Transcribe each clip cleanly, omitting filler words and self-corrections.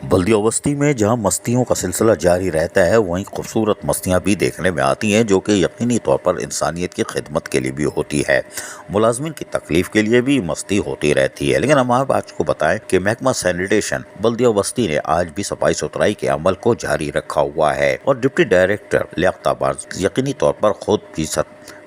बल्दिया बस्ती में जहां मस्तियों का सिलसिला जारी रहता है, वहीं खूबसूरत मस्तियां भी देखने में आती हैं, जो कि यकीनी तौर पर इंसानियत की खिदमत के लिए भी होती है। मुलाजमिन की तकलीफ के लिए भी मस्ती होती रहती है। लेकिन हम आप आज को बताएं कि महकमा सैनिटेशन बल्दिया बस्ती ने आज भी सफाई सुथराई के अमल को जारी रखा हुआ है और डिप्टी डायरेक्टर लियाकताबाद यकीनी तौर पर खुद भी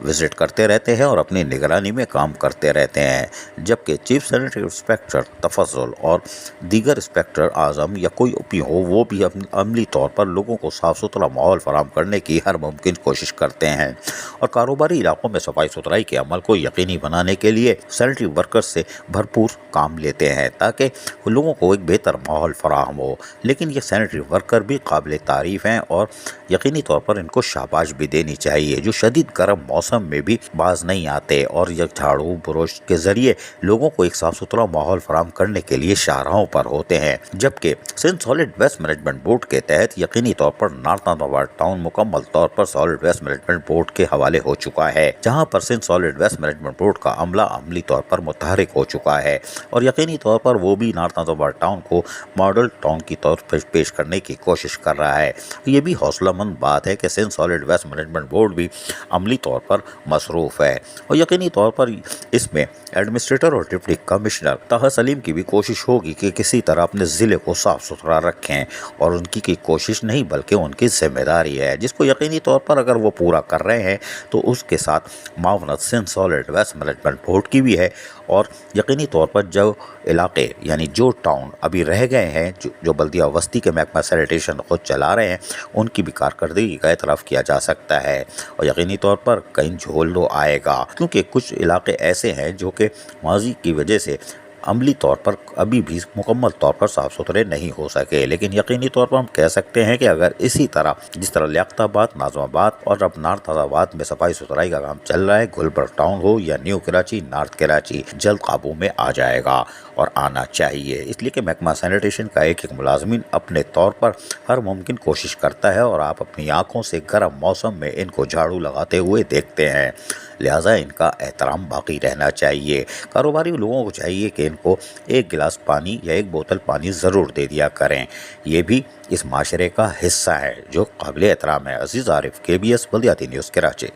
विजिट करते रहते हैं और अपनी निगरानी में काम करते रहते हैं, जबकि चीफ सैनिटरी इंस्पेक्टर तफज्जुल और दीगर इंस्पेक्टर आजम या कोई भी हो, वो भी अमली तौर पर लोगों को साफ सुथरा माहौल फराहम करने की हर मुमकिन कोशिश करते हैं और कारोबारी इलाकों में सफाई सुथराई के अमल को यकीनी बनाने के लिए सैनिटरी वर्कर्स से भरपूर काम लेते हैं ताकि लोगों को एक बेहतर माहौल फराहम हो। लेकिन ये सैनिटरी वर्कर भी काबिल तारीफ़ हैं और यकीनी तौर पर इनको शाबाश भी देनी चाहिए, जो शदीद गर्म मौसम में भी बाज नहीं आते और ये झाड़ू बुरुश के जरिए लोगों को एक साफ सुथरा माहौल फराहम करने के लिए शाहराहों पर होते हैं। जबकि Sindh solid waste management board के तहत यकीनी तौर पर नॉर्थ नाथाबाद टाउन मुकम्मल तौर पर सॉलिड वेस्ट मैनेजमेंट बोर्ड के हवाले हो चुका है, जहां पर Sindh solid waste management board का अमला अमली तौर पर मुतहरिक हो चुका है और यकीनी तौर पर वो भी नॉर्थ नाथाबाद टाउन को मॉडल टाउन की तौर पर पेश करने की कोशिश कर रहा है। ये भी हौसलामंद बात है कि Sindh solid waste management board भी अमली तौर पर मसरूफ़ है और यकीनी तौर पर इसमें एडमिनिस्ट्रेटर और डिप्टी कमिश्नर ताहा सलीम की भी कोशिश होगी कि किसी तरह अपने ज़िले को साफ सुथरा रखें और उनकी की कोशिश नहीं बल्कि उनकी जिम्मेदारी है, जिसको यकीनी तौर पर अगर वो पूरा कर रहे हैं तो उसके साथ मावनत Sindh solid waste management board की भी है और यकीनी तौर पर जो इलाके यानी जो टाउन अभी रह गए हैं, जो बल्दिया बस्ती के महकमा सैनिटेशन खुद चला रहे हैं, उनकी भी कारकर्दगी का एतराफ़ किया जा सकता है और यकीनी तौर पर कहीं झोल लो आएगा, क्योंकि कुछ इलाके ऐसे हैं जो कि माजी की वजह से अमली तौर पर अभी भी मुकम्मल तौर पर साफ़ सुथरे नहीं हो सके। लेकिन यकीनी तौर पर हम कह सकते हैं कि अगर इसी तरह जिस तरह लियाकताबाद, नाज़िमाबाद और अब नॉर्थ नाथाबाद में सफाई सुथराई का काम चल रहा है, गुलबर्ग टाउन हो या न्यू कराची, नॉर्थ कराची जल्द काबू में आ जाएगा और आना चाहिए। इसलिए कि महकमा सैनिटेशन का एक एक मुलाजमिन अपने तौर पर हर मुमकिन कोशिश करता है और आप अपनी आँखों से गर्म मौसम में इनको झाड़ू लगाते हुए देखते हैं, लिहाजा इनका एहतराम बाकी रहना चाहिए। कारोबारी लोगों को चाहिए कि इनको एक गिलास पानी या एक बोतल पानी ज़रूर दे दिया करें। ये भी इस माशरे का हिस्सा है जो काबिल एहतराम है। अजीज़ आरिफ, KBS बल्दियाती न्यूज़ कराची।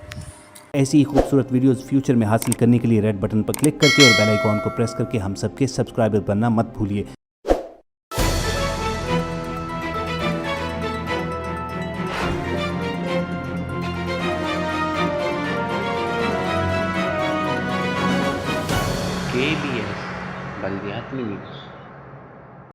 ऐसी ही खूबसूरत वीडियोस फ्यूचर में हासिल करने के लिए रेड बटन पर क्लिक करके और बेल आइकॉन को प्रेस करके हम सबके सब्सक्राइबर बनना मत भूलिए। KBS बल्दियाती न्यूज़।